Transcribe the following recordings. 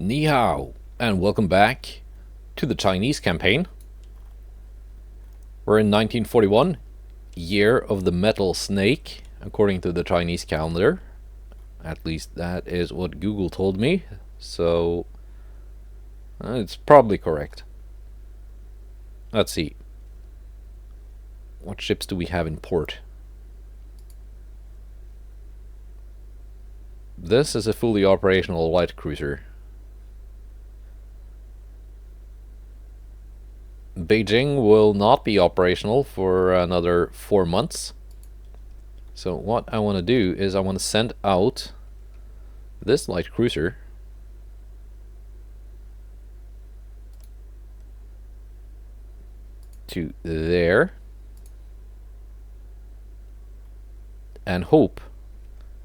Ni hao, and welcome back to the Chinese campaign. We're in 1941, year of the metal snake, according to the Chinese calendar. At least that is what Google told me, so it's probably correct. Let's see. What ships do we have in port? This is a fully operational light cruiser. Beijing will not be operational for another 4 months. So what I want to do is I want to send out this light cruiser to there and hope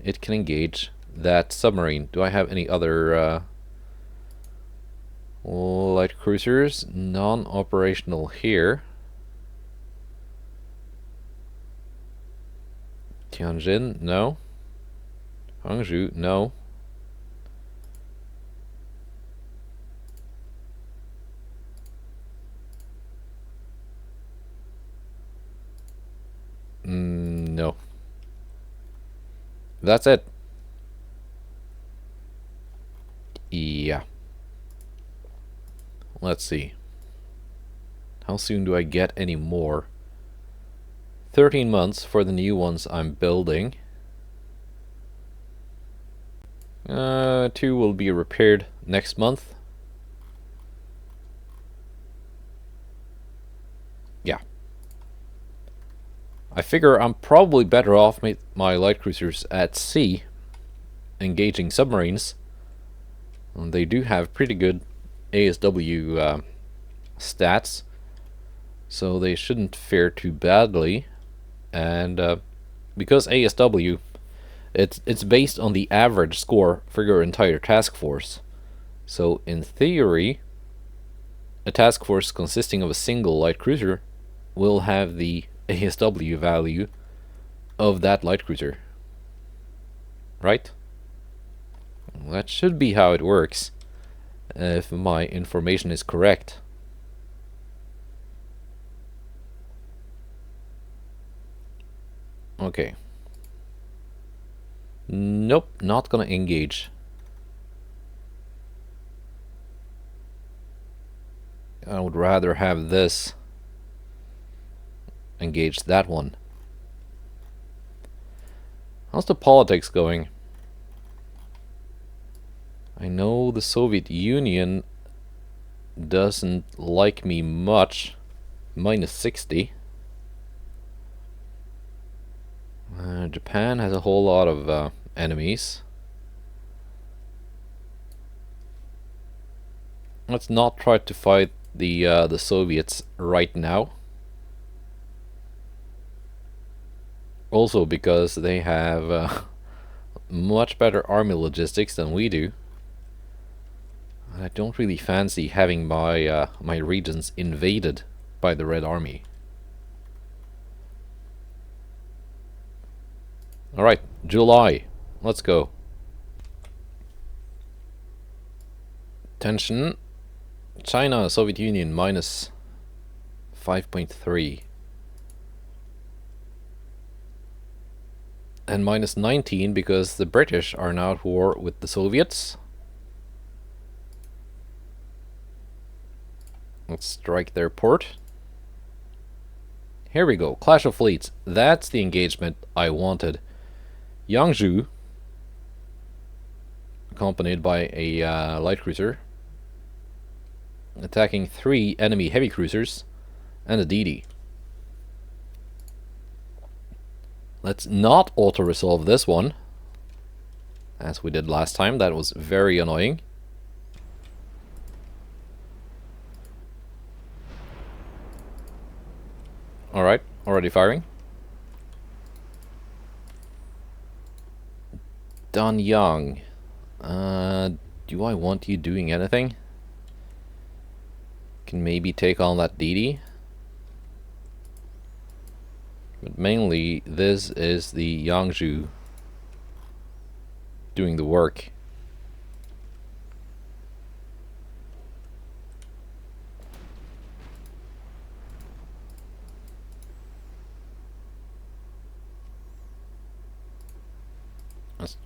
it can engage that submarine. Do I have any other light cruisers? Non-operational here. Tianjin, no. Hangzhou, no. No. That's it. Yeah. Let's see. How soon do I get any more? 13 months for the new ones I'm building. 2 will be repaired next month. Yeah. I figure I'm probably better off with my light cruisers at sea, engaging submarines. And they do have pretty good ASW stats, so they shouldn't fare too badly. And because ASW, it's based on the average score for your entire task force. So in theory, a task force consisting of a single light cruiser will have the ASW value of that light cruiser. Right? That should be how it works, if my information is correct. Okay. Nope, not gonna engage. I would rather have this engage that one. How's the politics going? I know the Soviet Union doesn't like me much. Minus 60. Japan has a whole lot of enemies. Let's not try to fight the Soviets right now. Also because they have much better army logistics than we do. I don't really fancy having my my regions invaded by the Red Army. Alright, July. Let's go. Tension. China, Soviet Union, minus 5.3. And minus 19 because the British are now at war with the Soviets. Let's strike their port. Here we go. Clash of Fleets. That's the engagement I wanted. Yangzhou, accompanied by a light cruiser, attacking 3 enemy heavy cruisers and a DD. Let's not auto-resolve this one, as we did last time. That was very annoying. Alright, already firing. Danyang. Do I want you doing anything? Can maybe take on that DD. But mainly, this is the Yangzhou doing the work.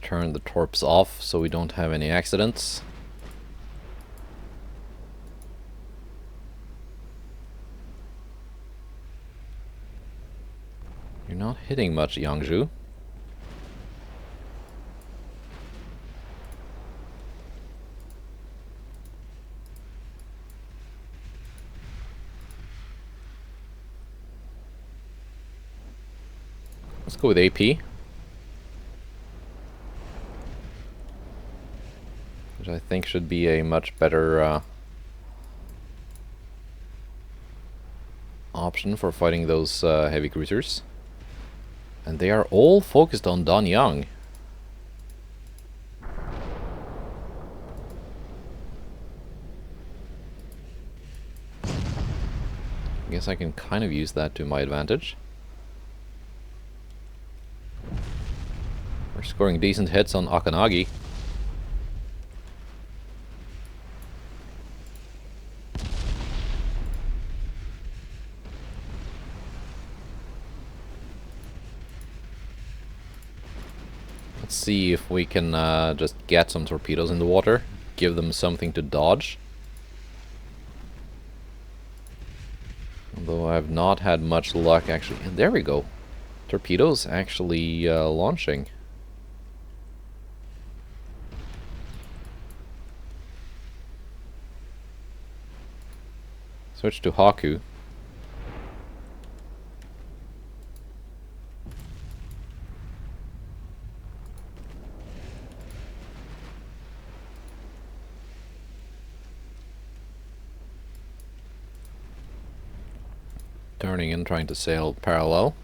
turn the torps off so we don't have any accidents. You're not hitting much, Yangzhou. Let's go with AP. Which I think should be a much better option for fighting those heavy cruisers. And they are all focused on Danyang. I guess I can kind of use that to my advantage. We're scoring decent hits on Akanagi. Let's see if we can just get some torpedoes in the water, give them something to dodge. Although I've not had much luck actually. And there we go. Torpedoes actually launching. Switch to Haku. Turning and trying to sail parallel.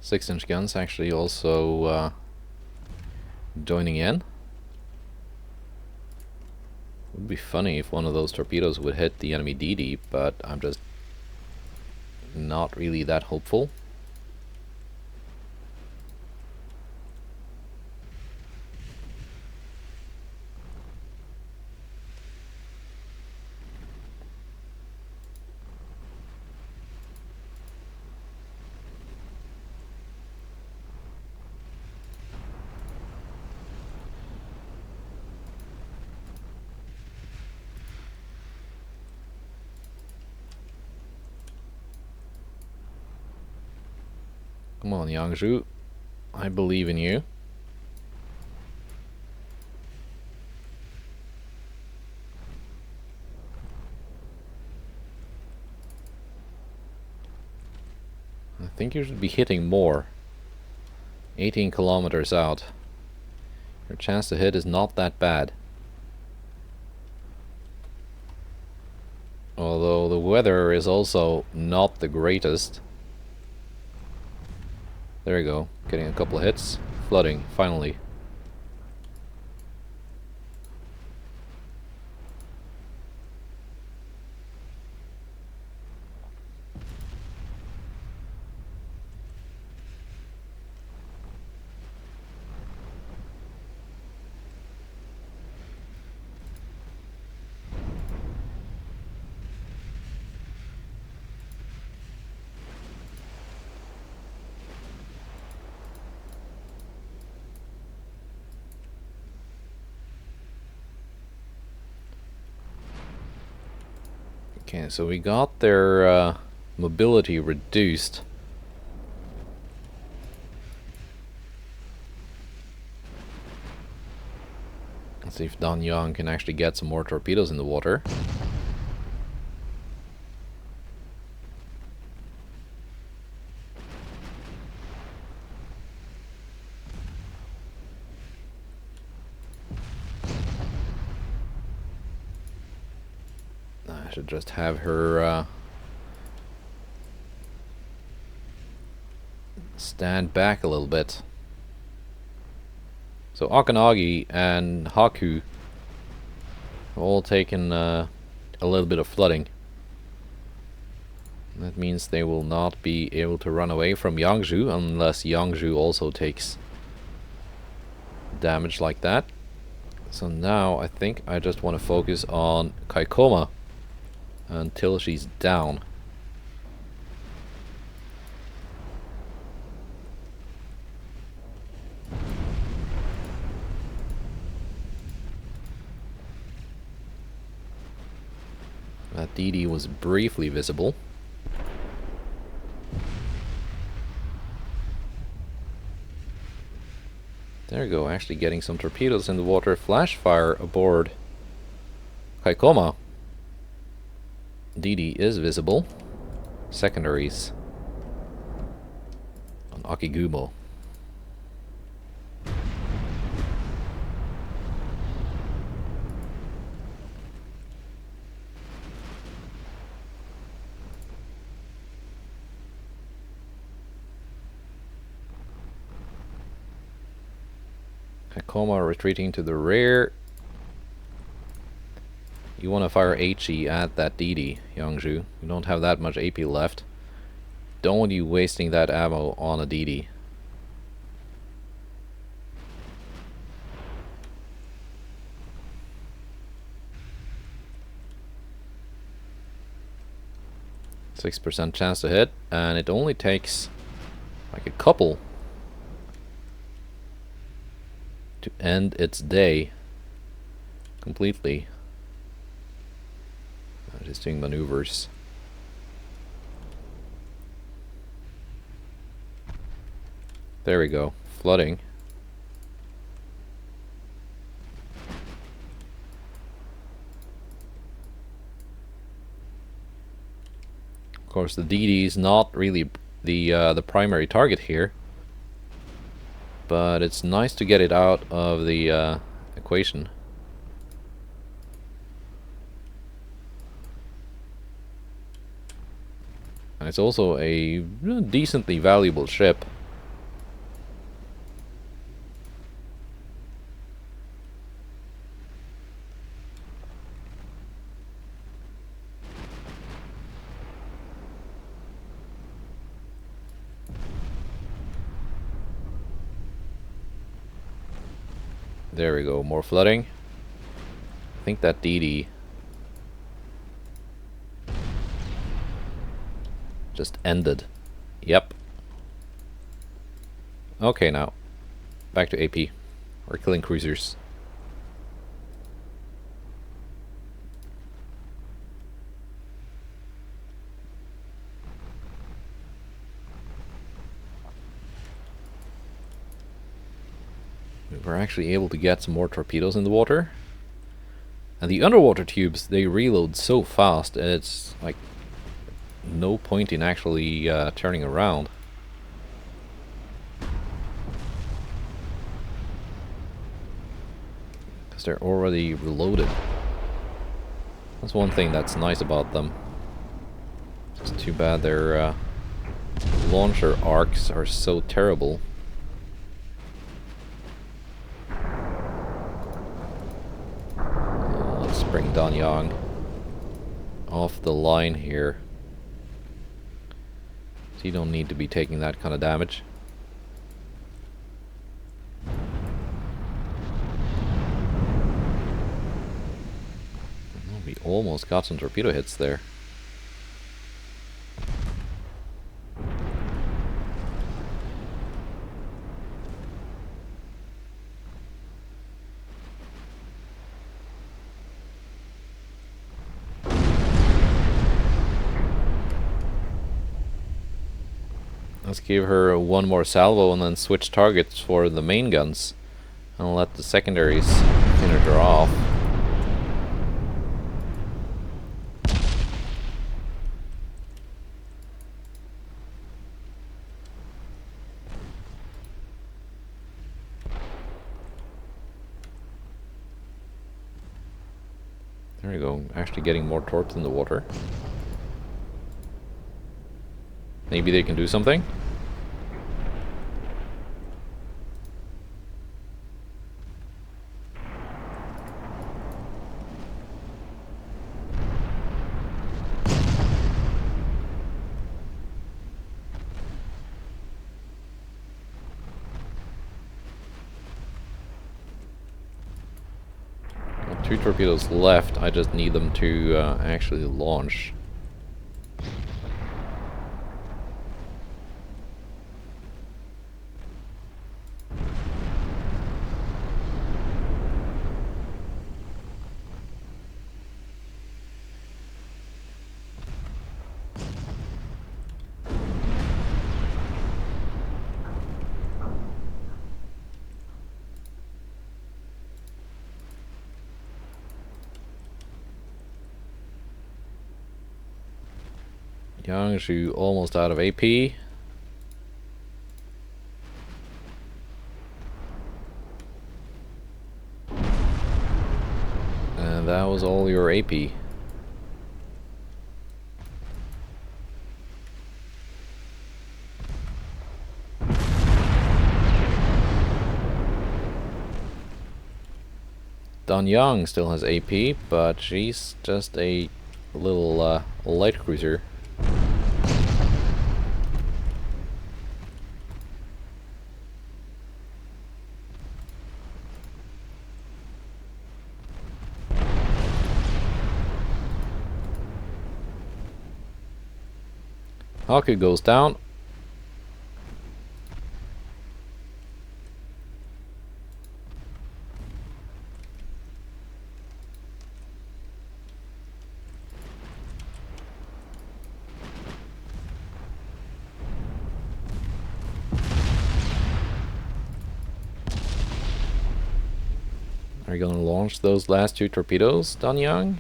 Six-inch guns actually also joining in. Would be funny if one of those torpedoes would hit the enemy DD, but I'm just not really that hopeful. Come on, Yangzhou. I believe in you. I think you should be hitting more. 18 kilometers out. Your chance to hit is not that bad. Although the weather is also not the greatest. There we go, getting a couple of hits. Flooding, finally. Okay, so we got their mobility reduced. Let's see if Danyang can actually get some more torpedoes in the water. I should just have her stand back a little bit. So Akanagi and Haku have all taken a little bit of flooding. That means they will not be able to run away from Yangzhou unless Yangzhou also takes damage like that. So now I think I just want to focus on Kaikoma until she's down. That DD was briefly visible. There you go, actually getting some torpedoes in the water. Flash fire aboard Kaikoma. DD is visible. Secondaries on Akigumo. Kaikoma retreating to the rear. You want to fire HE at that DD, Yangzhou. You don't have that much AP left. Don't want you wasting that ammo on a DD. %6 chance to hit, and it only takes like a couple to end its day completely. Just doing maneuvers. There we go, flooding. Of course, the DD is not really the primary target here, but it's nice to get it out of the equation. And it's also a decently valuable ship. There we go, more flooding. I think that DD just ended. Yep. Okay, now back to AP. We're killing cruisers. We're actually able to get some more torpedoes in the water. And the underwater tubes, they reload so fast, it's like no point in actually turning around. Because they're already reloaded. That's one thing that's nice about them. It's too bad their launcher arcs are so terrible. Let's bring Danyang off the line here. So you don't need to be taking that kind of damage. We almost got some torpedo hits there. Let's give her one more salvo and then switch targets for the main guns. And let the secondaries finish her off. There we go, actually getting more torps in the water. Maybe they can do something? 2 torpedoes left. I just need them to actually launch. Yangshu almost out of AP. And that was all your AP. Danyang still has AP, but she's just a little light cruiser. Haku goes down. Are you gonna launch those last 2 torpedoes, Danyang?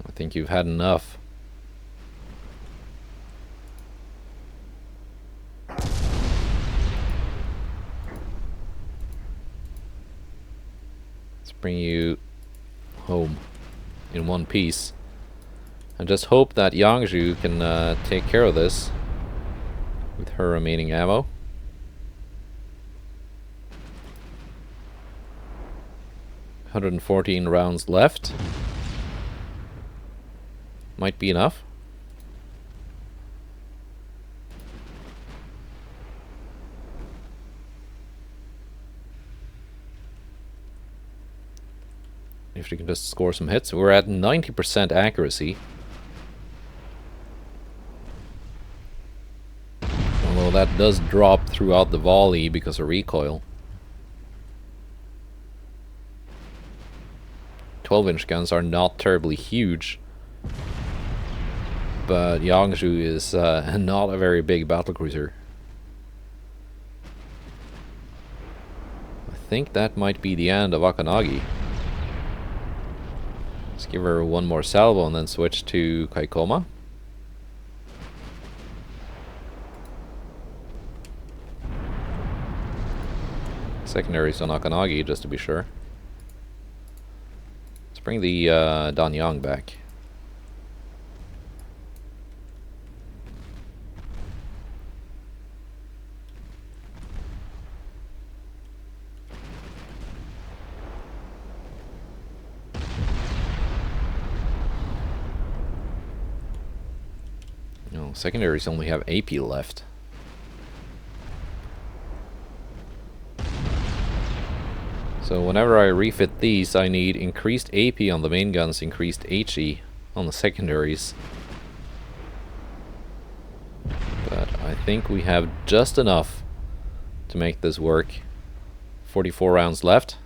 I think you've had enough. Let's bring you home in one piece. And just hope that Yangzhou can take care of this with her remaining ammo. $114 rounds left. Might be enough. If you can just score some hits. We're at 90% accuracy. Although that does drop throughout the volley because of recoil. 12-inch guns are not terribly huge. But Yangshu is not a very big battlecruiser. I think that might be the end of Akanagi. Let's give her one more salvo and then switch to Kaikoma. Secondaries on Akanagi, just to be sure. Let's bring the Danyang back. No, secondaries only have AP left. So whenever I refit these, I need increased AP on the main guns, increased HE on the secondaries. But I think we have just enough to make this work. 44 rounds left.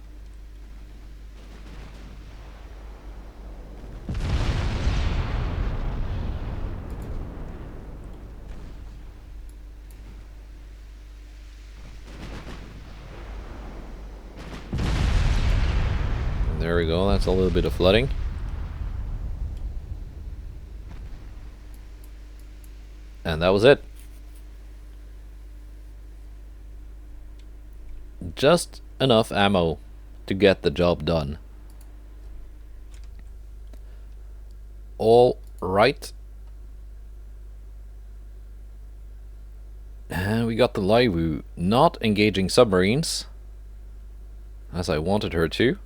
There we go, that's a little bit of flooding. And that was it. Just enough ammo to get the job done. All right. And we got the Laiwu not engaging submarines, as I wanted her to.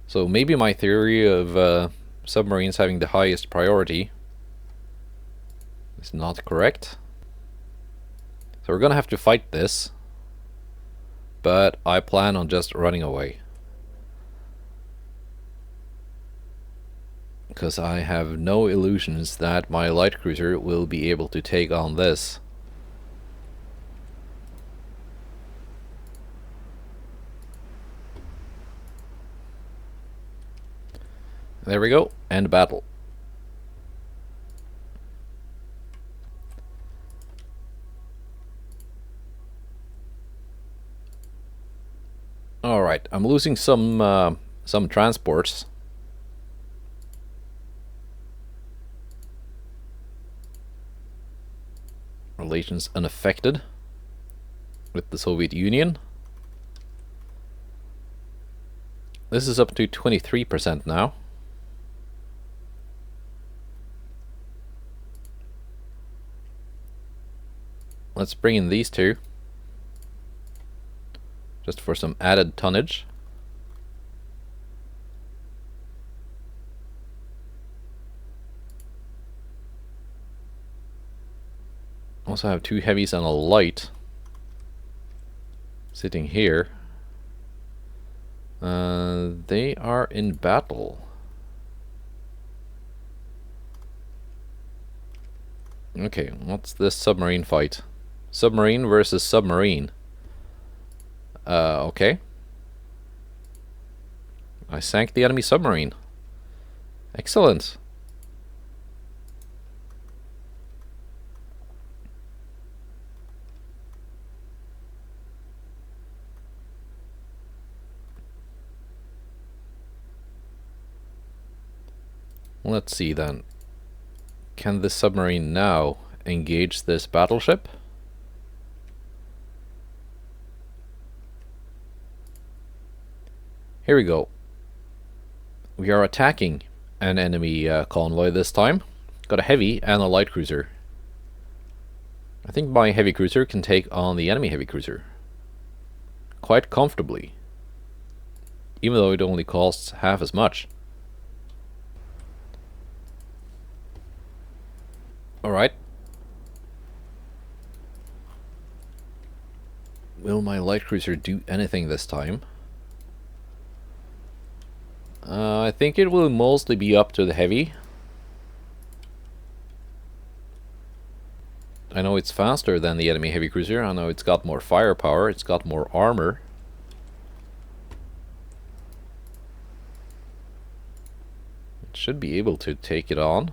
So maybe my theory of submarines having the highest priority is not correct. So we're gonna have to fight this, but I plan on just running away. Because I have no illusions that my light cruiser will be able to take on this. There we go, end battle. Alright, I'm losing some transports. Relations unaffected with the Soviet Union. This is up to 23% now. Let's bring in these two, just for some added tonnage. Also have two heavies and a light sitting here. They are in battle. Okay, what's this submarine fight? Submarine versus submarine. Okay. I sank the enemy submarine. Excellent. Let's see then. Can this submarine now engage this battleship? Here we go. We are attacking an enemy convoy this time. Got a heavy and a light cruiser. I think my heavy cruiser can take on the enemy heavy cruiser quite comfortably, even though it only costs half as much. Alright. Will my light cruiser do anything this time? I think it will mostly be up to the heavy. I know it's faster than the enemy heavy cruiser. I know it's got more firepower. It's got more armor. It should be able to take it on.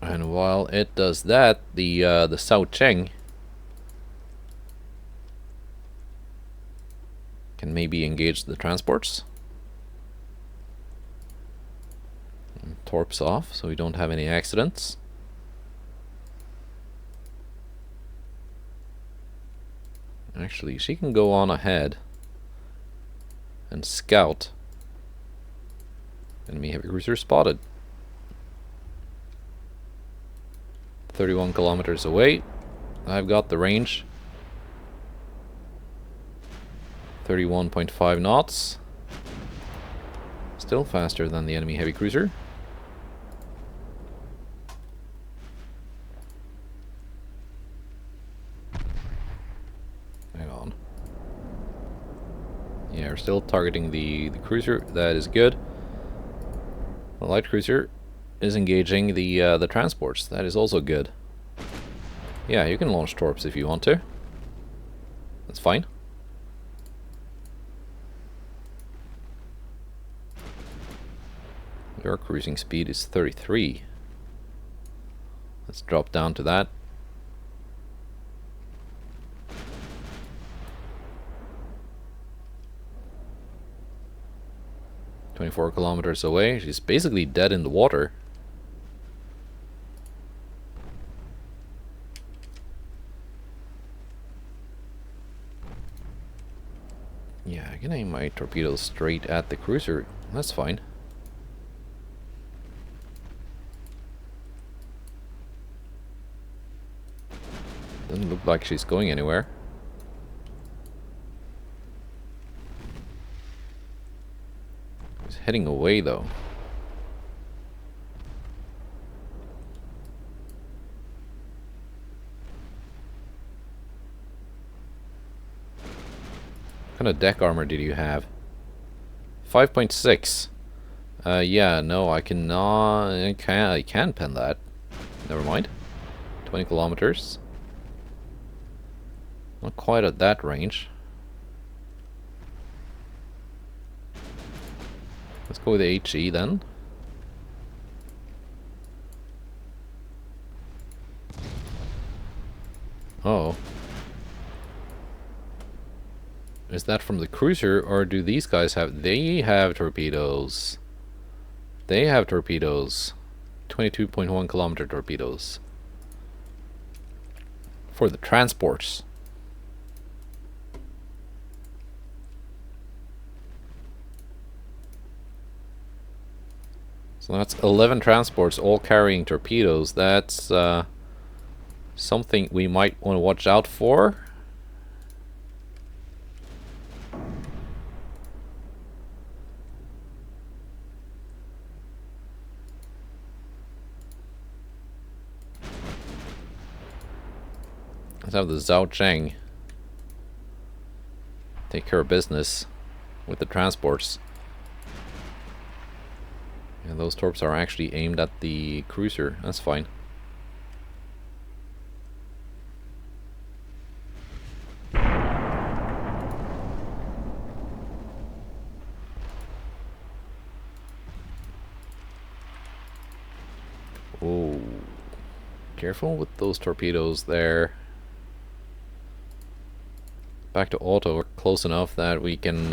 And while it does that, the Sao Cheng can maybe engage the transports. And torps off so we don't have any accidents. Actually, she can go on ahead and scout. Enemy heavy cruiser spotted. 31 kilometers away. I've got the range. 31.5 knots. Still faster than the enemy heavy cruiser. Hang on. Yeah, we're still targeting the cruiser. That is good. The light cruiser is engaging the transports. That is also good. Yeah, you can launch torps if you want to. That's fine. Your cruising speed is 33. Let's drop down to that. "24 kilometers away." She's basically dead in the water. Yeah, I can aim my torpedoes straight at the cruiser. That's fine. Doesn't look like she's going anywhere. She's heading away though. kind of deck armor did you have? 5.6. Yeah, no, I cannot. I can pen that. Never mind. 20 kilometers. Not quite at that range. Let's go with the HE then. Oh. Is that from the cruiser, or do these guys have... They have torpedoes. They have torpedoes. 22.1 kilometer torpedoes. For the transports. So that's 11 transports all carrying torpedoes. That's something we might want to watch out for. Let's have the Zhao Cheng take care of business with the transports. And those torps are actually aimed at the cruiser. That's fine. Oh, careful with those torpedoes there. Back to auto. We're close enough that we can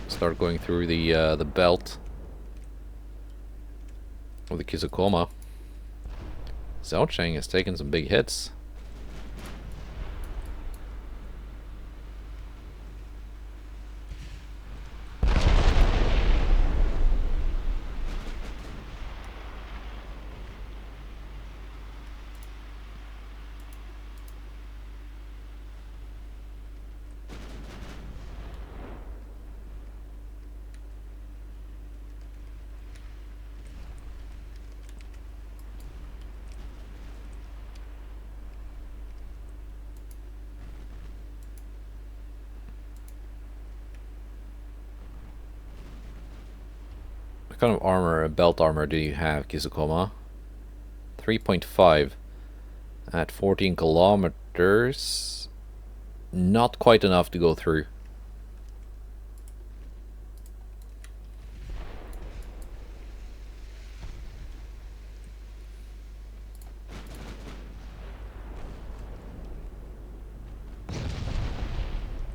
start going through the belt of the Kizukoma. Zhao Cheng has taken some big hits. What kind of armor, belt armor, do you have, Kizukoma? 3.5 at 14 kilometers. Not quite enough to go through.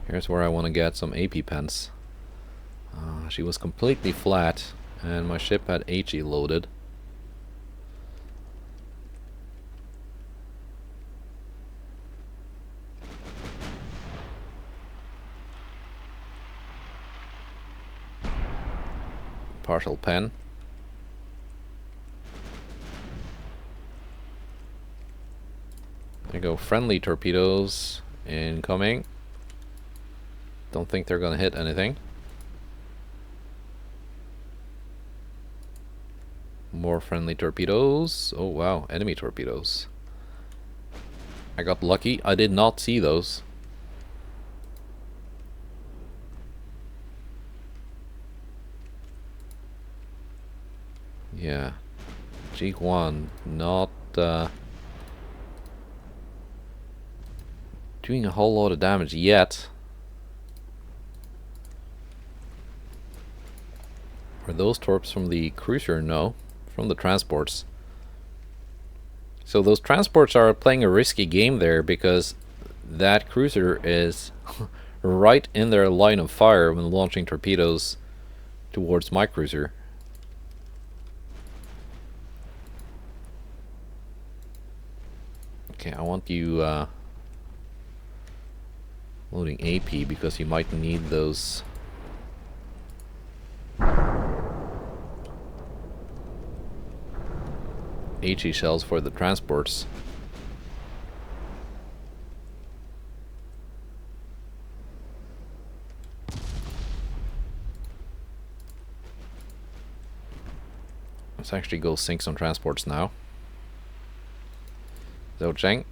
Here's where I want to get some AP pens. She was completely flat. And my ship had HE loaded. Partial pen. There you go, friendly torpedoes incoming. Don't think they're gonna hit anything. More friendly torpedoes. Oh wow, enemy torpedoes. I got lucky. I did not see those. Yeah. G1 not doing a whole lot of damage yet. Are those torps from the cruiser? No. From the transports. So those transports are playing a risky game there because that cruiser is right in their line of fire when launching torpedoes towards my cruiser. Okay, I want you loading AP because you might need those. HE shells for the transports. Let's actually go sink some transports now. Zhao Cheng.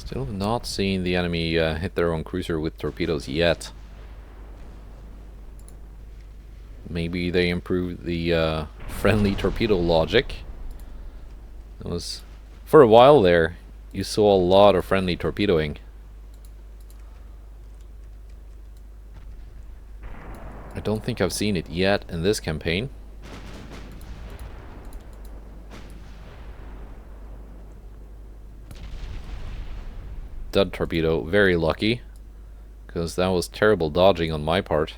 Still have not seen the enemy hit their own cruiser with torpedoes yet. Maybe they improved the friendly torpedo logic. It was, for a while there, you saw a lot of friendly torpedoing. I don't think I've seen it yet in this campaign. Dud torpedo, very lucky, because that was terrible dodging on my part.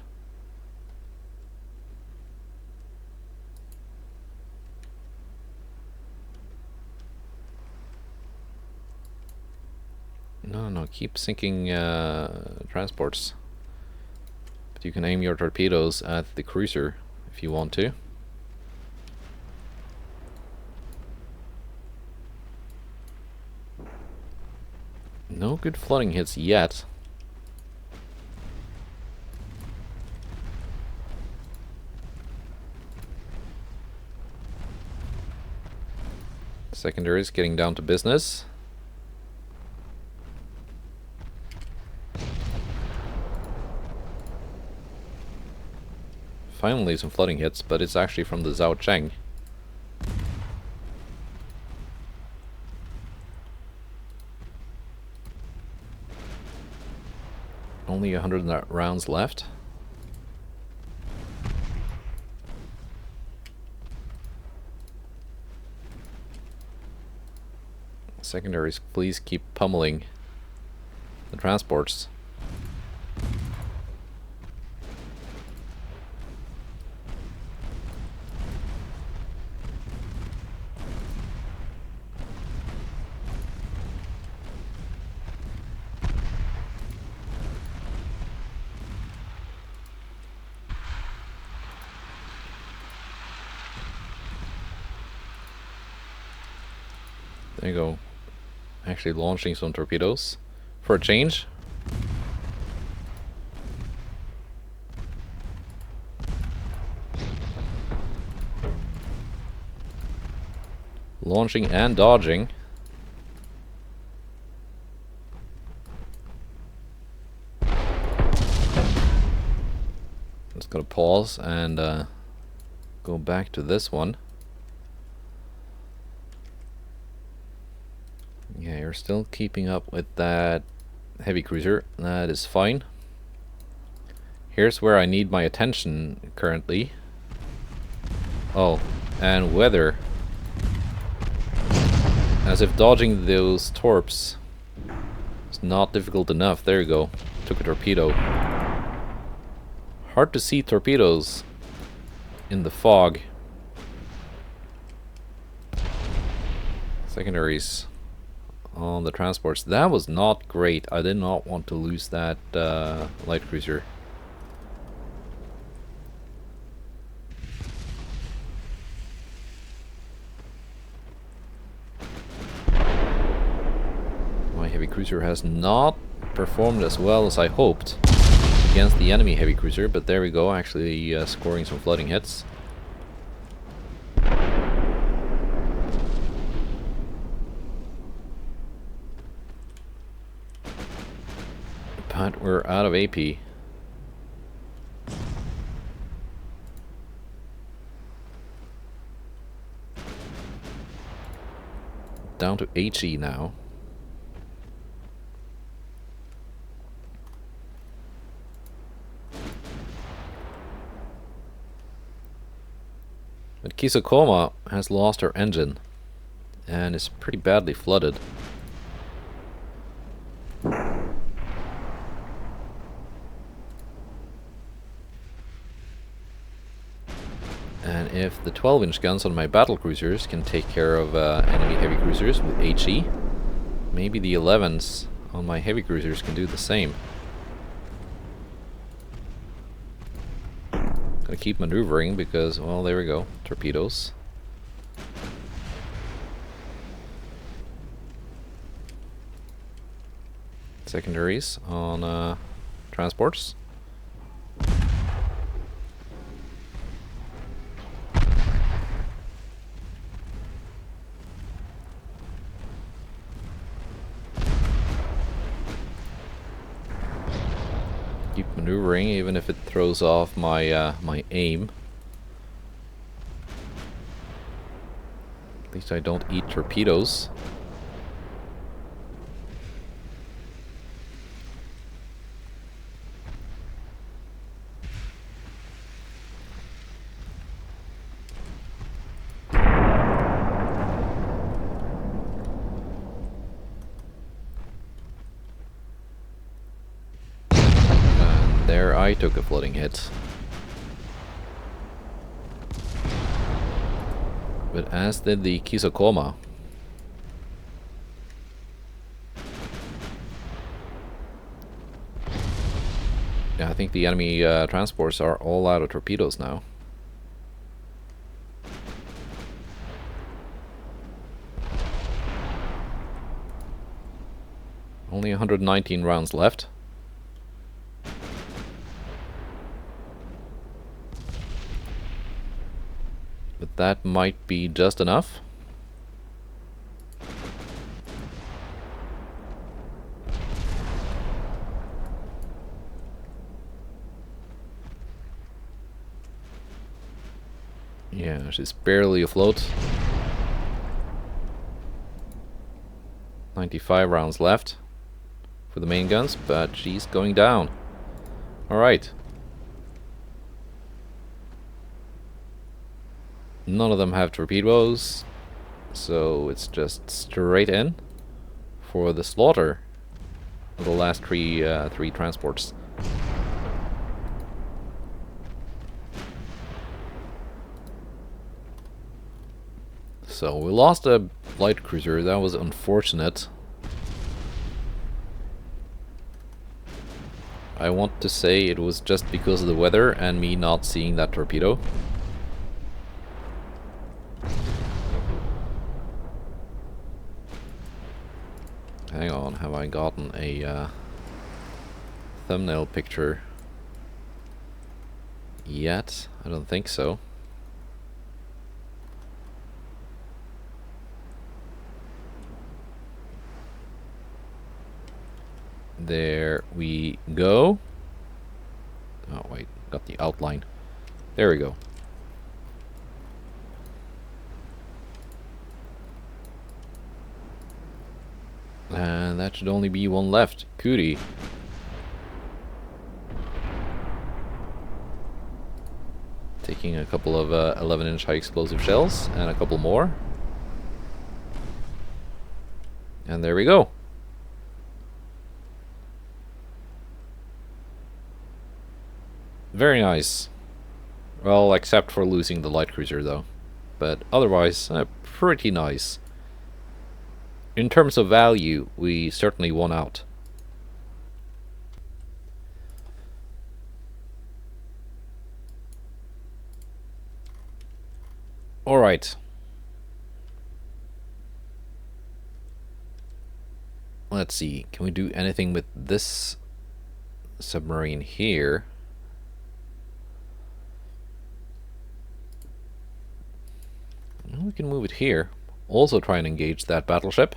No, keep sinking transports. But you can aim your torpedoes at the cruiser if you want to. No good flooding hits yet. Secondaries getting down to business. Finally some flooding hits, but it's actually from the Zhao Cheng. Only 100 rounds left. Secondaries, please keep pummeling the transports. There you go. Actually launching some torpedoes for a change. Launching and dodging. Just gonna pause and go back to this one. Yeah, you're still keeping up with that heavy cruiser. That is fine. Here's where I need my attention currently. Oh, and weather. As if dodging those torps is not difficult enough. There you go. Took a torpedo. Hard to see torpedoes in the fog. Secondaries on the transports. That was not great. I did not want to lose that light cruiser. My heavy cruiser has not performed as well as I hoped against the enemy heavy cruiser, but there we go, actually scoring some flooding hits. But we're out of AP. Down to HE now. But Kisokoma has lost her engine and is pretty badly flooded. And if the 12-inch guns on my battle cruisers can take care of enemy heavy cruisers with HE, maybe the 11s on my heavy cruisers can do the same. Gonna keep maneuvering because, well, there we go, torpedoes. Secondaries on transports. Keep maneuvering, even if it throws off my my aim. At least I don't eat torpedoes. And there I took a flooding hit. But as did the Kisokoma. Yeah, I think the enemy transports are all out of torpedoes now. Only 119 rounds left. But that might be just enough. Yeah, she's barely afloat. 95 rounds left for the main guns, but she's going down. Alright. None of them have torpedoes, so it's just straight in for the slaughter of the last three transports. So we lost a light cruiser. That was unfortunate. I want to say it was just because of the weather and me not seeing that torpedo. Hang on, have I gotten a thumbnail picture yet? I don't think so. There we go. Oh wait, got the outline. There we go. And that should only be one left. Cootie. Taking a couple of 11-inch high explosive shells and a couple more. And there we go. Very nice. Well, except for losing the light cruiser though. But otherwise, pretty nice. In terms of value, we certainly won out. Alright. Let's see, can we do anything with this submarine here? We can move it here. Also try and engage that battleship.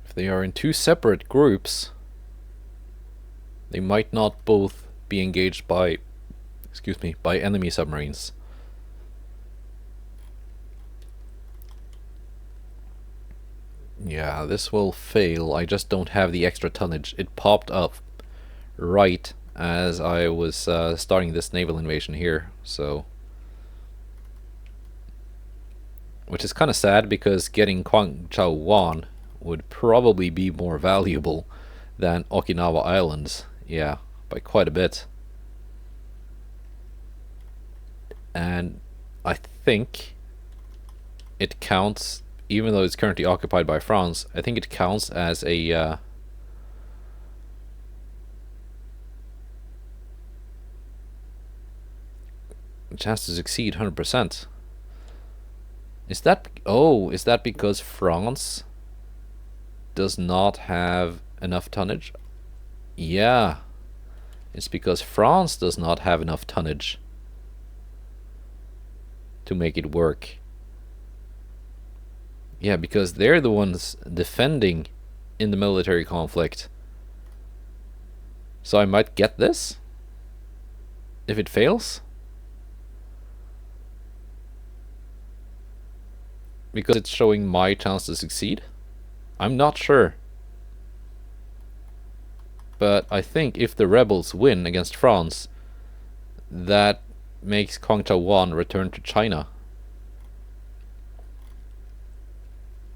If they are in two separate groups, they might not both be engaged by, excuse me, by enemy submarines. Yeah, this will fail. I just don't have the extra tonnage. It popped up right as I was starting this naval invasion here, so... Which is kind of sad because getting Kwangchau-wan would probably be more valuable than Okinawa Islands. Yeah, by quite a bit. And I think it counts, even though it's currently occupied by France, I think it counts as a chance to succeed 100%. Is that... oh, is that because France does not have enough tonnage? Yeah. It's because France does not have enough tonnage to make it work. Yeah, because they're the ones defending in the military conflict. So I might get this if it fails, because it's showing my chance to succeed. I'm not sure, but I think if the rebels win against France, that makes Kwangchao 1 return to China.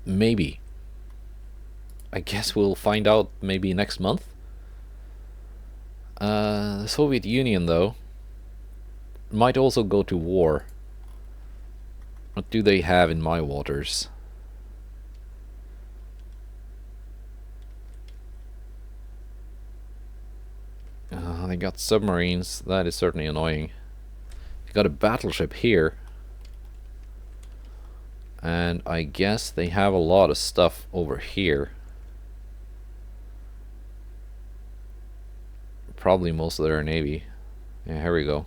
Maybe. I guess we'll find out maybe next month. The Soviet Union, though, might also go to war. What do they have in my waters? They got submarines. That is certainly annoying. They got a battleship here. And I guess they have a lot of stuff over here. Probably most of their navy. Yeah, here we go.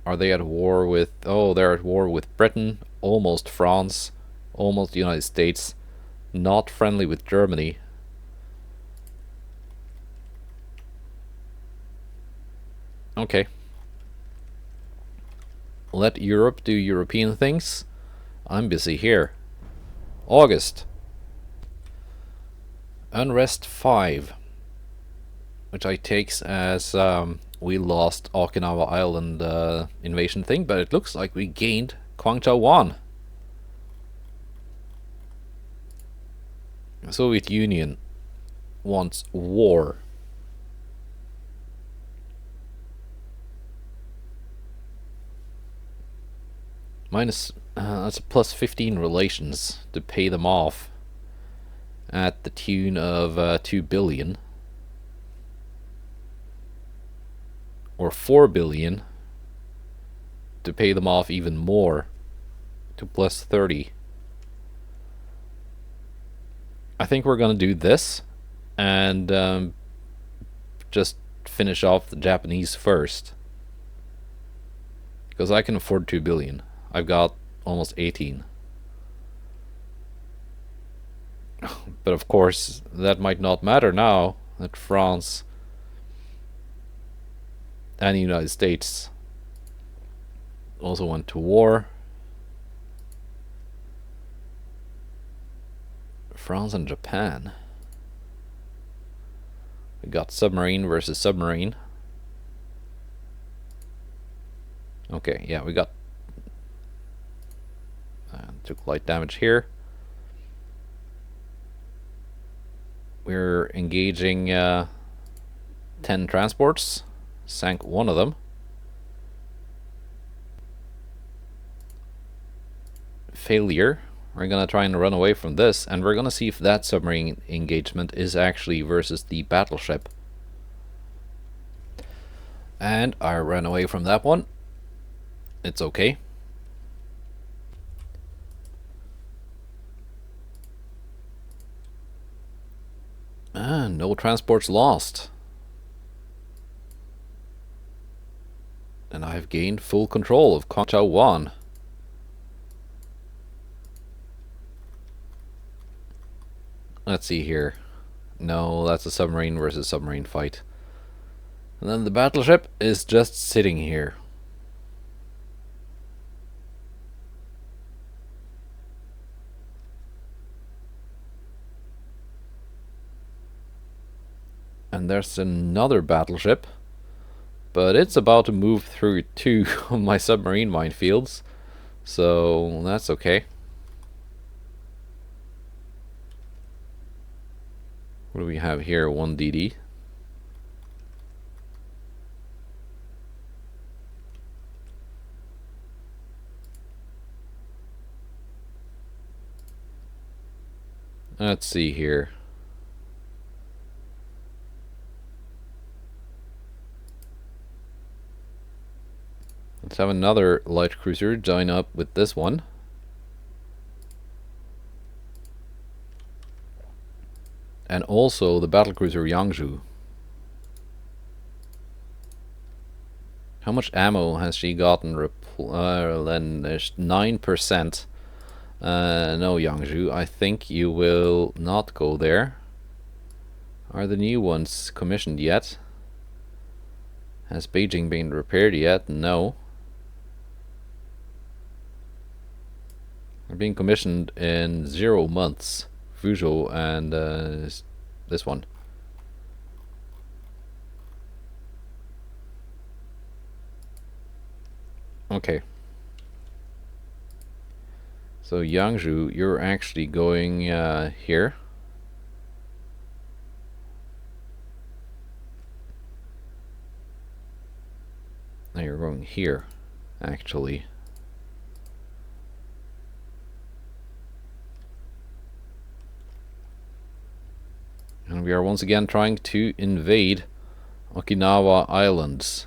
Are they at war with... Oh, they're at war with Britain, almost France, almost the United States, not friendly with Germany. Okay. Let Europe do European things. I'm busy here. August. Unrest 5. Which I takes as we lost Okinawa Island invasion thing, but it looks like we gained Kwangchao 1. The Soviet Union wants war. Minus, that's a plus 15 relations to pay them off at the tune of 2 billion. Or 4 billion to pay them off even more to plus 30. I think we're gonna do this and just finish off the Japanese first, because I can afford 2 billion. I've got almost 18. But of course that might not matter now that France and the United States also went to war. France and Japan. We got submarine versus submarine. Okay, yeah, we got took light damage here. We're engaging 10 transports. Sank one of them. Failure. We're gonna try and run away from this, and we're gonna see if that submarine engagement is actually versus the battleship. And I ran away from that one. It's okay. No transports lost. And I have gained full control of Kwangchao 1. Let's see here. No, that's a submarine versus submarine fight. And then the battleship is just sitting here. And there's another battleship, but it's about to move through 2 of my submarine minefields, so that's okay. What do we have here? 1 DD. Let's see here. Let's have another light cruiser join up with this one. And also the battlecruiser Yangzhou. How much ammo has she gotten? Then there's 9%. No, Yangzhou, I think you will not go there. Are the new ones commissioned yet? Has Beijing been repaired yet? No. They're being commissioned in 0 months. Fuzhou and this one. Okay. So Yangzhou, you're actually going here. Now you're going here, actually. And we are once again trying to invade Okinawa Islands.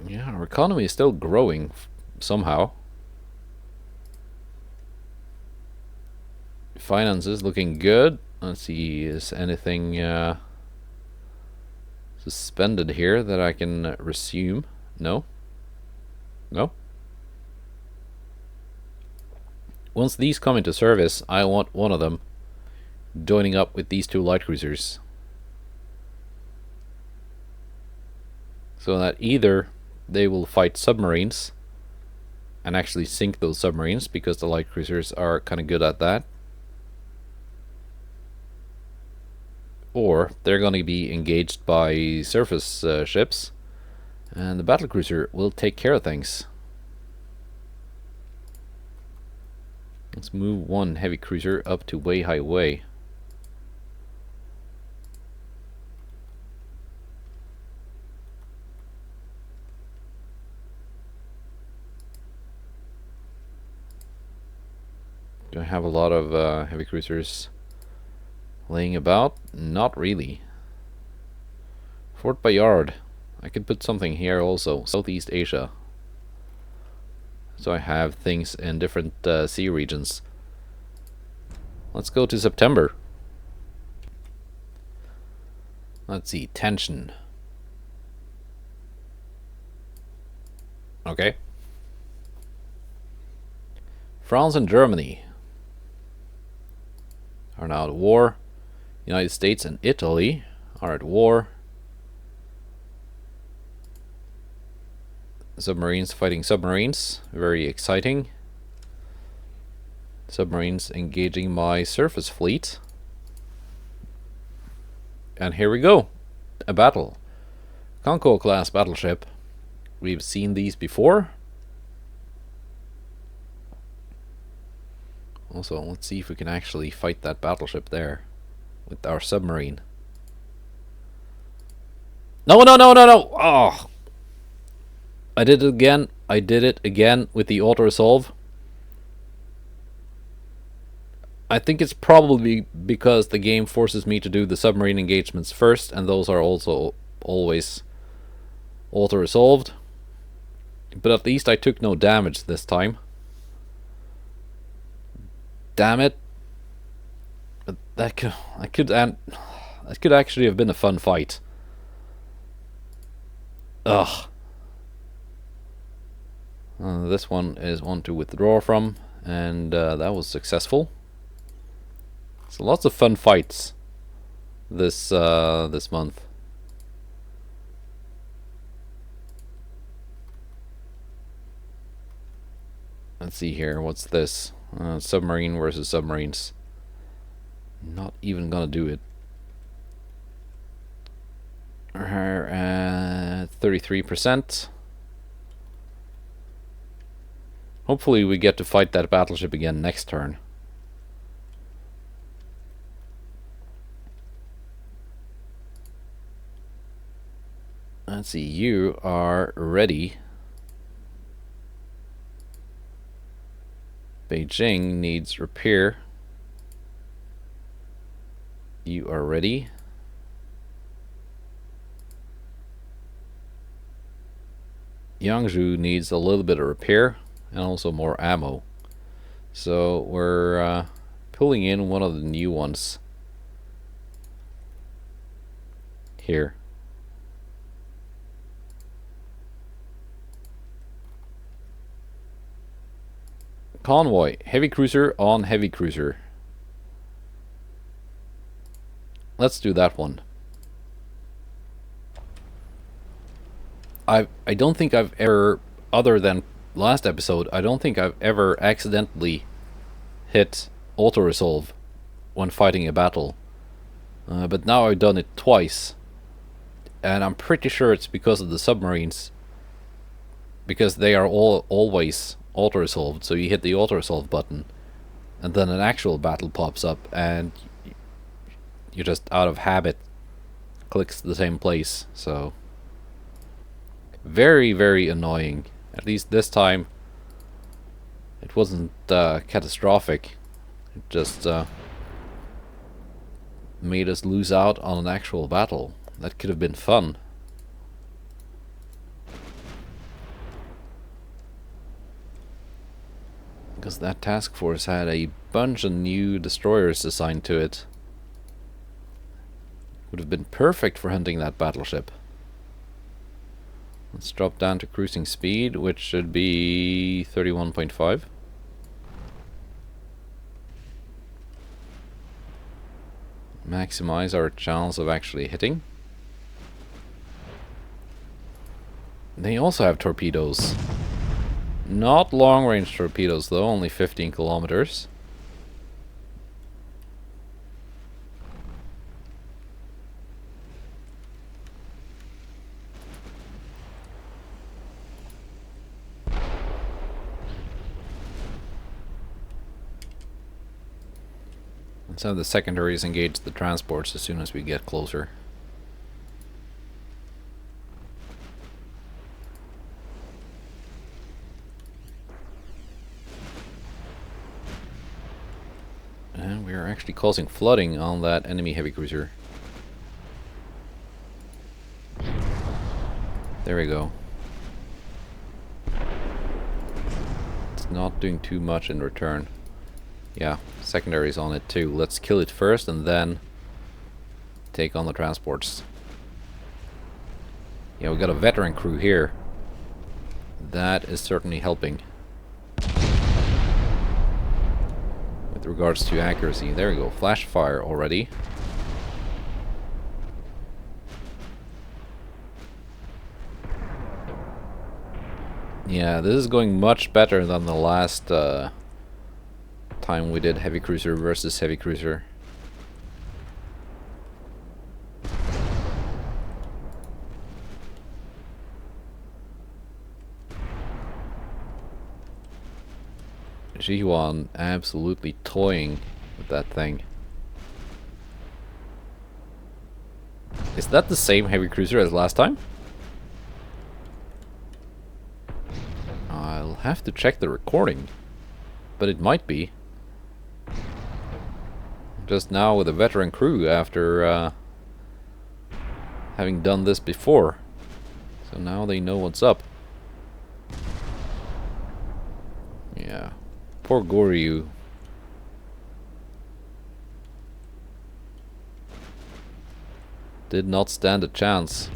Yeah, our economy is still growing somehow. Finances looking good. Let's see, is anything suspended here that I can resume? No? No? Once these come into service, I want one of them joining up with these 2 light cruisers. So that either they will fight submarines and actually sink those submarines, because the light cruisers are kind of good at that, or they're going to be engaged by surface ships, and the battlecruiser will take care of things. Let's move 1 heavy cruiser up to Weihai Wei. Do I have a lot of heavy cruisers laying about? Not really. Fort Bayard. I could put something here also. Southeast Asia. So I have things in different sea regions. Let's go to September. Let's see. Tension. Okay. France and Germany are now at war. United States and Italy are at war. Submarines fighting submarines. Very exciting. Submarines engaging my surface fleet. And here we go. A battle. Conco class battleship. We've seen these before. Also, let's see if we can actually fight that battleship there with our submarine. No, no, no, no, no! Oh! I did it again. I did it again with the auto-resolve. I think it's probably because the game forces me to do the submarine engagements first, and those are also always auto-resolved. But at least I took no damage this time. Damn it! That could actually have been a fun fight. Ugh. This one is one to withdraw from, and that was successful. So lots of fun fights this this month. Let's see here. What's this? Submarine versus submarines. Not even gonna do it. 33%. Hopefully we get to fight that battleship again next turn. Let's see, you are ready. Beijing needs repair. You are ready. Yangzhou needs a little bit of repair and also more ammo. So we're pulling in one of the new ones here. Convoy. Heavy cruiser on heavy cruiser. Let's do that one. I don't think I've ever, other than last episode, I don't think I've ever accidentally hit auto-resolve when fighting a battle. But now I've done it twice. And I'm pretty sure it's because of the submarines. Because they are always auto-resolved. So you hit the auto-resolve button. And then an actual battle pops up. And you just, out of habit, clicks the same place. So very, very annoying. At least this time it wasn't catastrophic. It just made us lose out on an actual battle. That could have been fun. Because that task force had a bunch of new destroyers assigned to it. Would have been perfect for hunting that battleship. Let's drop down to cruising speed, which should be 31.5. Maximize our chance of actually hitting. They also have torpedoes. Not long-range torpedoes though, only 15 kilometers. Let's have the secondaries engage the transports as soon as we get closer. And we are actually causing flooding on that enemy heavy cruiser. There we go. It's not doing too much in return. Yeah, secondaries on it too. Let's kill it first and then take on the transports. Yeah, we got a veteran crew here. That is certainly helping. With regards to accuracy. There we go. Flash fire already. Yeah, this is going much better than the last time we did heavy cruiser versus heavy cruiser. G1 absolutely toying with that thing. Is that the same heavy cruiser as last time? I'll have to check the recording, but it might be. Just now with a veteran crew after having done this before. So now they know what's up. Yeah. Poor Goryu. Did not stand a chance.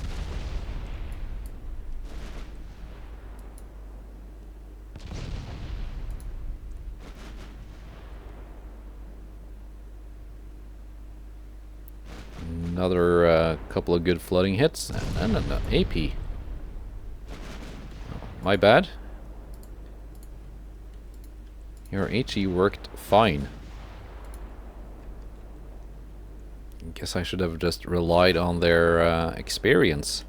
Another couple of good flooding hits and an AP. My bad. Your HE worked fine. Guess I should have just relied on their experience.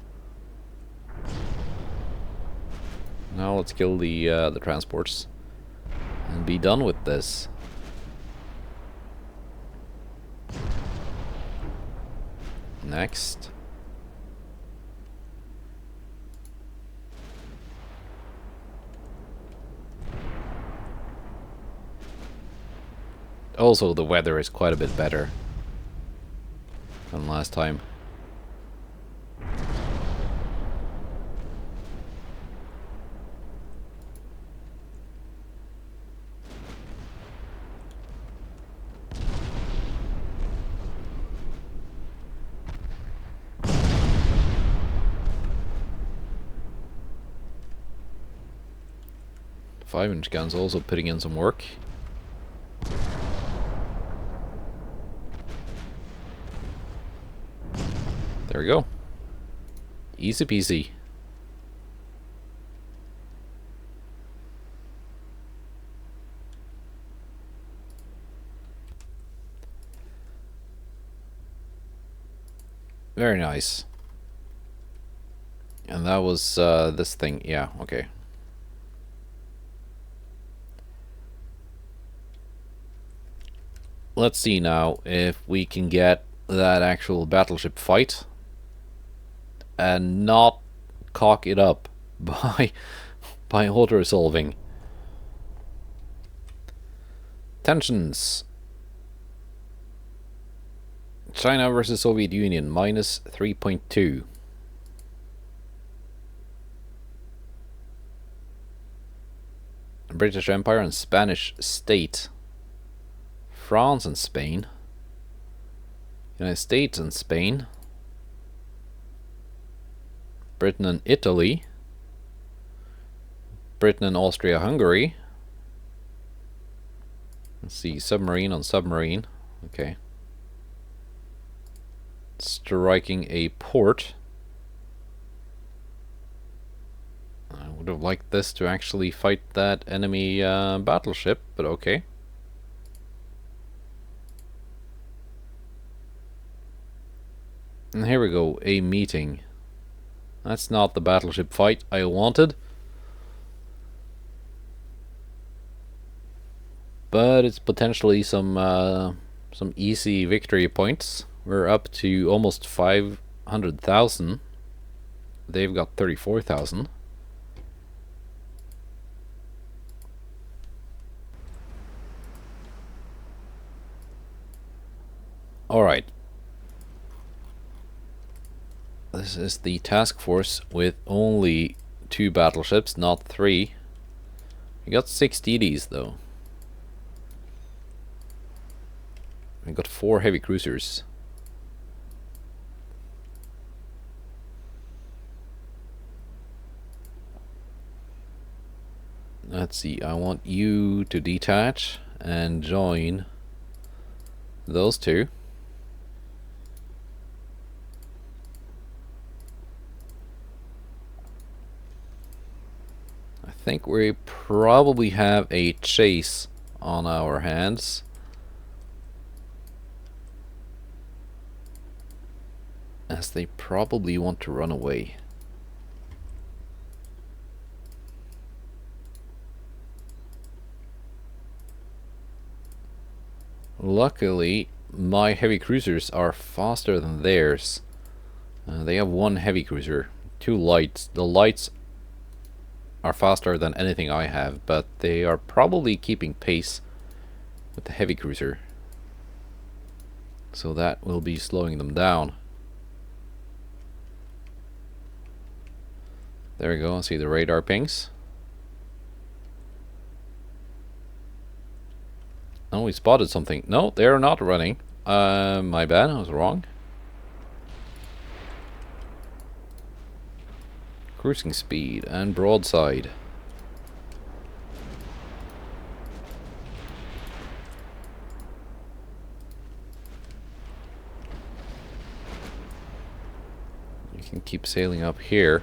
Now let's kill the transports and be done with this. Next. Also, the weather is quite a bit better than last time. 5-inch guns also putting in some work. There we go. Easy peasy. Very nice. And that was this thing. Yeah, okay. Let's see now if we can get that actual battleship fight and not cock it up by auto-resolving. Tensions. China versus Soviet Union, minus 3.2. British Empire and Spanish State. France and Spain. United States and Spain. Britain and Italy. Britain and Austria-Hungary. Let's see, submarine on submarine. Okay. Striking a port. I would have liked this to actually fight that enemy battleship, but okay. And here we go, a meeting. That's not the battleship fight I wanted. But it's potentially some easy victory points. We're up to almost 500,000. They've got 34,000. Alright. This is the task force with only 2 battleships, not 3. We got 6 DDs though. We got 4 heavy cruisers. Let's see, I want you to detach and join those 2. I think we probably have a chase on our hands. As they probably want to run away. Luckily, my heavy cruisers are faster than theirs. They have 1 heavy cruiser, 2 lights. The lights are faster than anything I have, but they are probably keeping pace with the heavy cruiser. So that will be slowing them down. There we go, see the radar pings. Oh, we spotted something. No, they're not running. My bad, I was wrong. Cruising speed and broadside. You can keep sailing up here.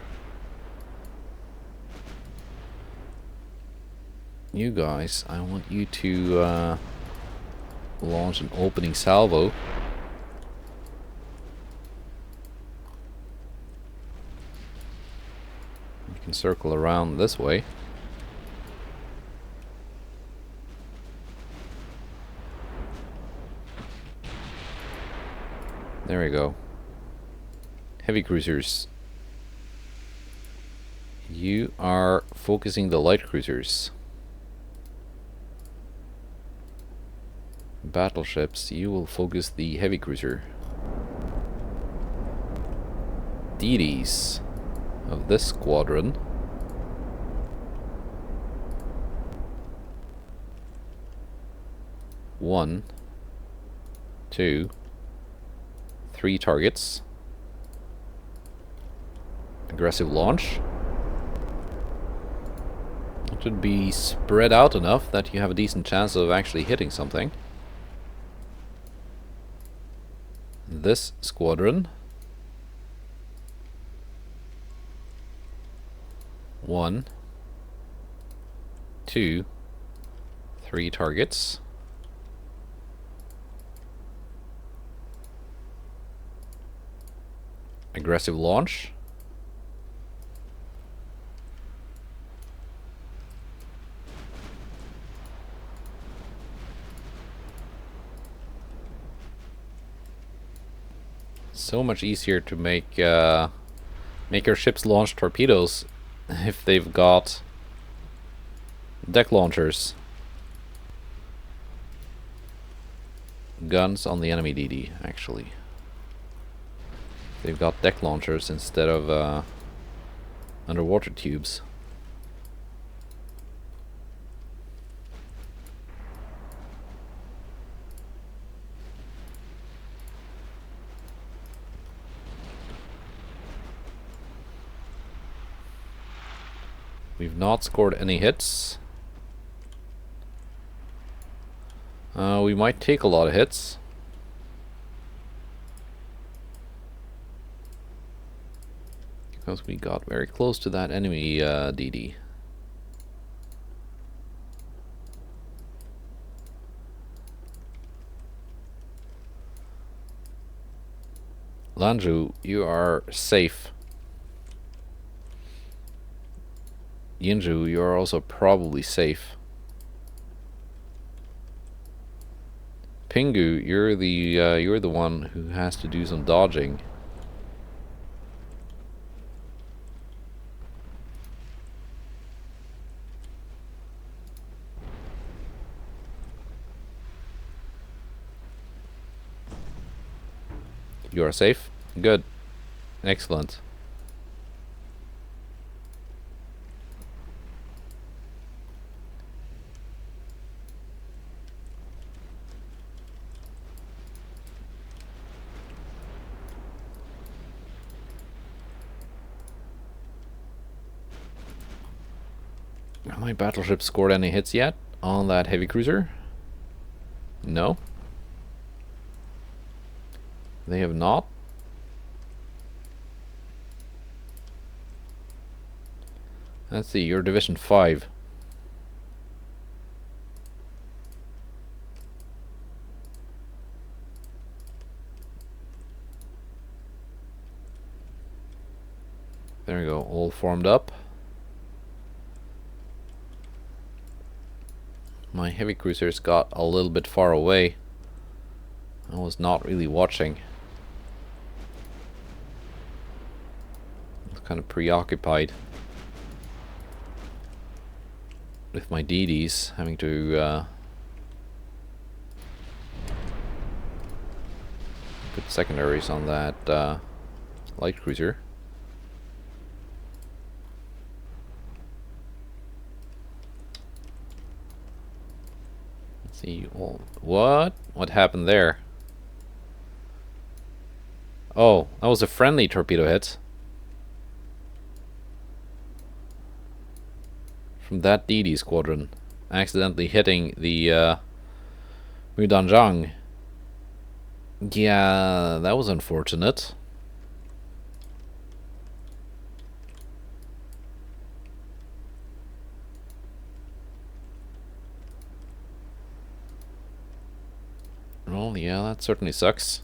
You guys, I want you to launch an opening salvo. You can circle around this way. There we go. Heavy cruisers. You are focusing the light cruisers. Battleships, you will focus the heavy cruiser. DDs of this squadron. One, 2, 3 targets. Aggressive launch. should be spread out enough that you have a decent chance of actually hitting something. This squadron. 1, 2, 3 targets. Aggressive launch. So much easier to make your ships launch torpedoes if they've got deck launchers. Guns on the enemy DD, actually. They've got deck launchers instead of underwater tubes. We've not scored any hits. We might take a lot of hits. Because we got very close to that enemy DD. Lanzhou, you are safe. Yinzhou, you are also probably safe. Pingu, you're the one who has to do some dodging. You are safe? Good. Excellent. Have my battleship scored any hits yet on that heavy cruiser? No. They have not. Let's see, you're Division 5. There we go, all formed up. My heavy cruisers got a little bit far away. I was not really watching. I was kind of preoccupied with my DDs, having to put secondaries on that light cruiser. Let's see. Oh, what happened there? Oh, that was a friendly torpedo hit from that DD squadron, accidentally hitting the Mudanzhang. Yeah, that was unfortunate. Well, yeah, that certainly sucks.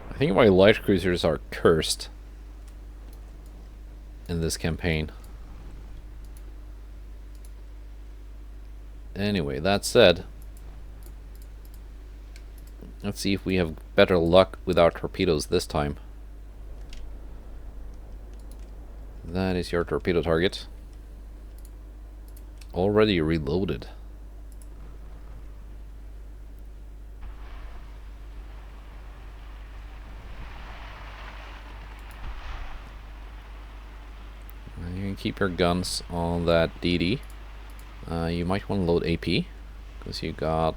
I think my light cruisers are cursed in this campaign. Anyway, that said, let's see if we have better luck with our torpedoes this time. That is your torpedo target. Already reloaded. You can keep your guns on that DD. You might want to load AP, because you got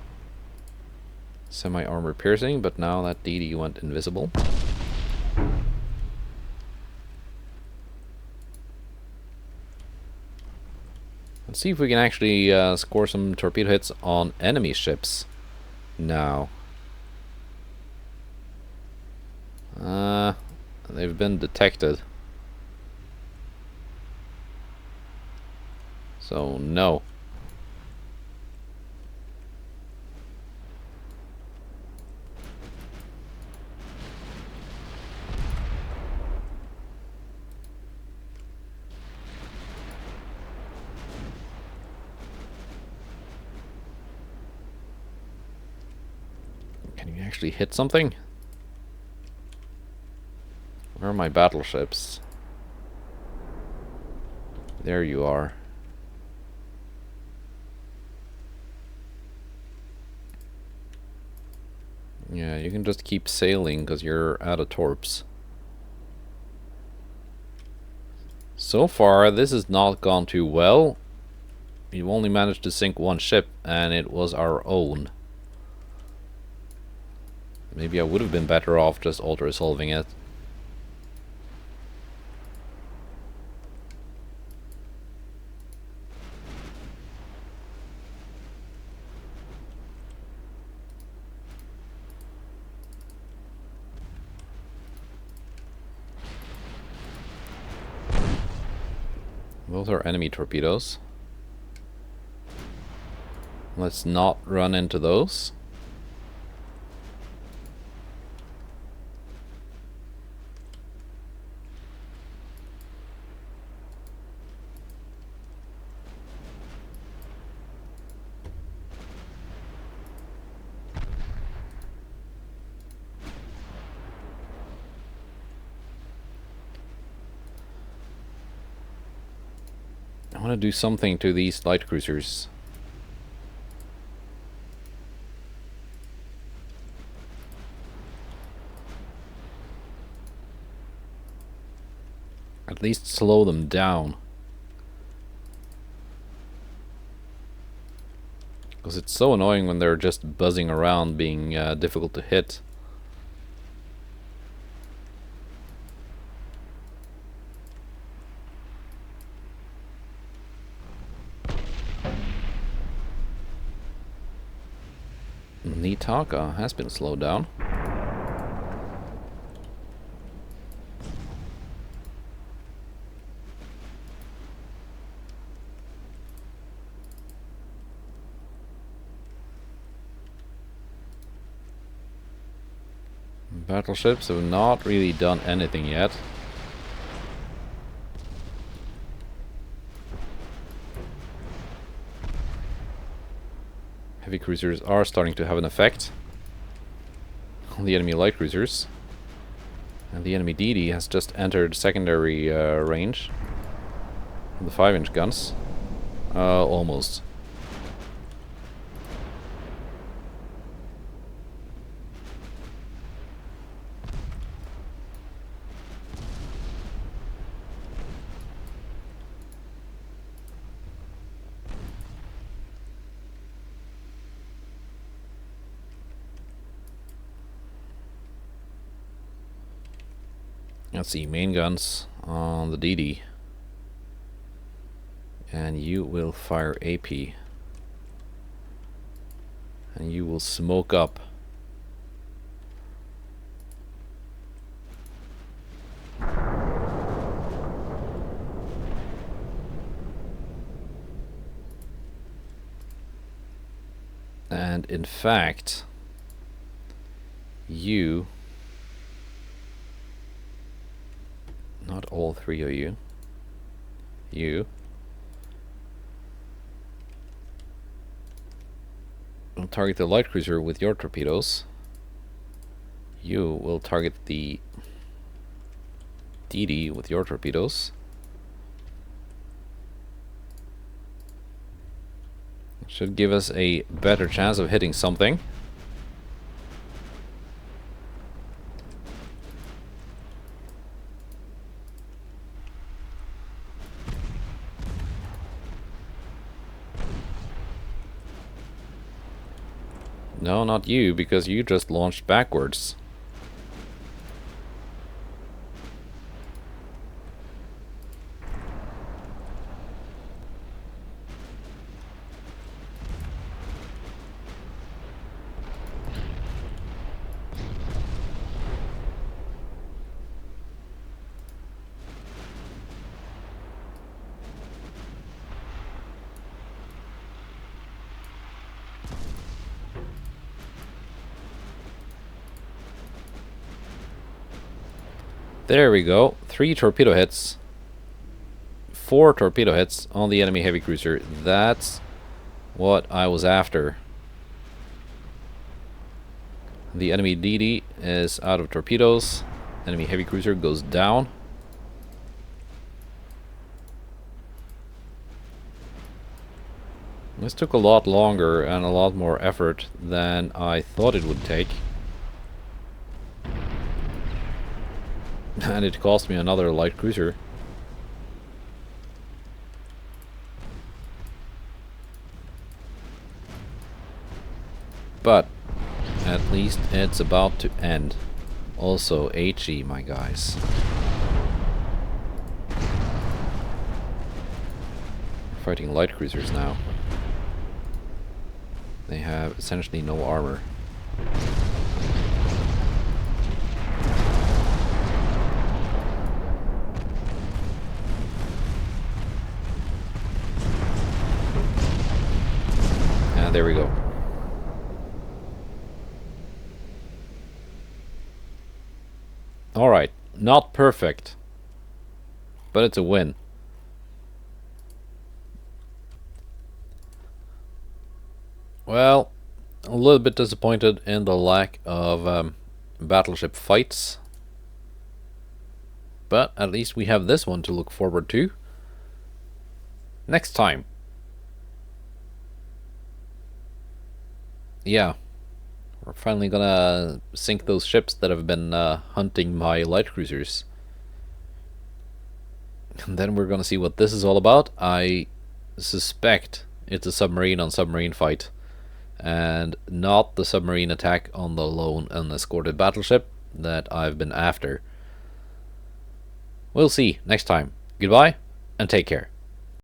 semi-armor piercing, but now that DD went invisible. Let's see if we can actually score some torpedo hits on enemy ships now. They've been detected. So, no. Can you actually hit something? Where are my battleships? There you are. Yeah, you can just keep sailing because you're out of torps. So far, this has not gone too well. We've only managed to sink one ship, and it was our own. Maybe I would have been better off just auto-resolving it. Those are enemy torpedoes. Let's not run into those. I want to do something to these light cruisers. At least slow them down. Because it's so annoying when they're just buzzing around being difficult to hit. Nitaka has been slowed down. Battleships have not really done anything yet. Heavy cruisers are starting to have an effect on the enemy light cruisers. And the enemy DD has just entered secondary range. The 5-inch guns. Almost. Let's see, main guns on the DD. And you will fire AP. And you will smoke up. And in fact, you... Not all three of you. You will target the light cruiser with your torpedoes. You will target the DD with your torpedoes. Should give us a better chance of hitting something. No, not you, because you just launched backwards. There we go. 3 torpedo hits. 4 torpedo hits on the enemy heavy cruiser. That's what I was after. The enemy DD is out of torpedoes. Enemy heavy cruiser goes down. This took a lot longer and a lot more effort than I thought it would take. And it cost me another light cruiser. But at least it's about to end. Also, HE, my guys. Fighting light cruisers now. They have essentially no armor. And there we go. Alright, not perfect, but it's a win. Well, a little bit disappointed in the lack of battleship fights, but at least we have this one to look forward to next time. Yeah. We're finally gonna sink those ships that have been hunting my light cruisers. And then we're gonna see what this is all about. I suspect it's a submarine on submarine fight, and not the submarine attack on the lone unescorted battleship that I've been after. We'll see next time. Goodbye, and take care.